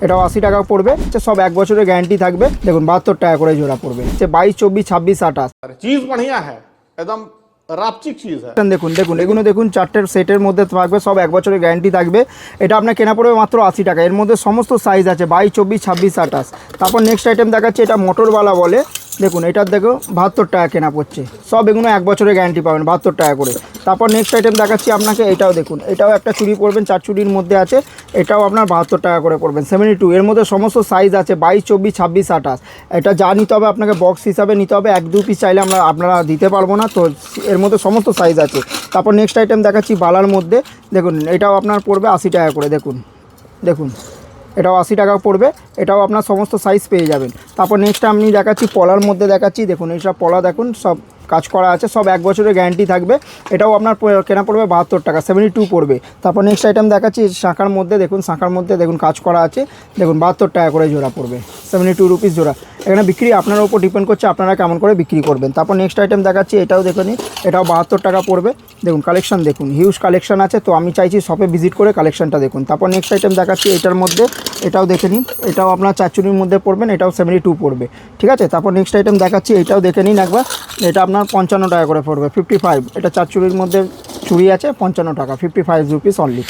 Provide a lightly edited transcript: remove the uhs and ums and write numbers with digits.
এটাও 80 টাকা পড়বে। সব 1 বছরের গ্যারান্টি থাকবে। দেখুন 72 টাকা করে জোড়া পড়বে। 22, 24, 26, 28 चीज बढ़िया है, एकदम रापचिक चीज है। দেখুন দেখুন এগুলো দেখুন, চারটের সেটের মধ্যে থাকবে, সব 1 বছরের গ্যারান্টি থাকবে। এটা আপনার কেনা পড়বে মাত্র 80 টাকা। এর মধ্যে সমস্ত সাইজ আছে 22, 24, 26, 28। তারপর নেক্সট আইটেম দেখাচ্ছে, এটা মোটরওয়ালা বলে। দেখুন এটার দেখো 72 টাকা কেনা পড়ছে। সব এগুলো 1 বছরের গ্যারান্টি পাবেন 72 টাকা করে। তারপর নেক্সট আইটেম দেখাচ্ছি আপনাকে, এটাও দেখুন, এটাও একটা চুড়ি পড়বেন, 4 চুড়ির মধ্যে আছে। এটাও আপনার 72 টাকা করে পড়বেন। 72, এর মধ্যে সমস্ত সাইজ আছে 22, 24, 26, 28। এটা যা নিতে হবে আপনাকে বক্স হিসাবে নিতে হবে, 1-2 পিস চাইলে আপনারা দিতে পারবো না। তো এর মধ্যে সমস্ত সাইজ আছে। তারপর নেক্সট আইটেম দেখাচ্ছি বালার মধ্যে। দেখুন এটাও আপনার পড়বে 80 টাকা করে। দেখুন দেখুন এটাও 80 টাকা পড়বে। এটাও আপনার সমস্ত সাইজ পেয়ে যাবেন। তারপর নেক্সট আমি দেখাচ্ছি পলার মধ্যে দেখাচ্ছি। দেখুন এইসব পলা দেখুন, সব কাজ করা আছে, সব 1 বছরের গ্যারান্টি থাকবে। এটাও আপনার কেনা পড়বে 72 টাকা, 72 পড়বে। তারপর নেক্সট আইটেম দেখাচ্ছি শাঁখার মধ্যে। দেখুন শাঁখার মধ্যে দেখুন কাজ করা আছে। দেখুন 72 টাকা করে জোড়া পড়বে, 72 রুপিস জোড়া। এখানে বিক্রি আপনার উপর ডিপেন্ড করছে, আপনারা কেমন করে বিক্রি করবেন। তারপর নেক্সট আইটেম দেখাচ্ছি, এটাও দেখে নিন, এটাও 72 টাকা পড়বে। দেখুন কালেকশন দেখুন, হিউজ কালেকশন আছে। তো আমি চাইছি শপে ভিজিট করে কালেকশনটা দেখুন। তারপর নেক্সট আইটেম দেখাচ্ছি এটার মধ্যে, এটাও দেখে নিন, এটাও আপনার 4 চুড়ির মধ্যে পড়বেন, এটাও 72 পড়বে। ঠিক আছে। তারপর নেক্সট আইটেম দেখাচ্ছি, এটাও দেখে নিন একবার। এটা আপনার 55 টাকা করে পড়বে, 55। এটা 4 চুড়ির মধ্যে চুড়ি আছে, 55 টাকা, 55 রুপিস অনলি।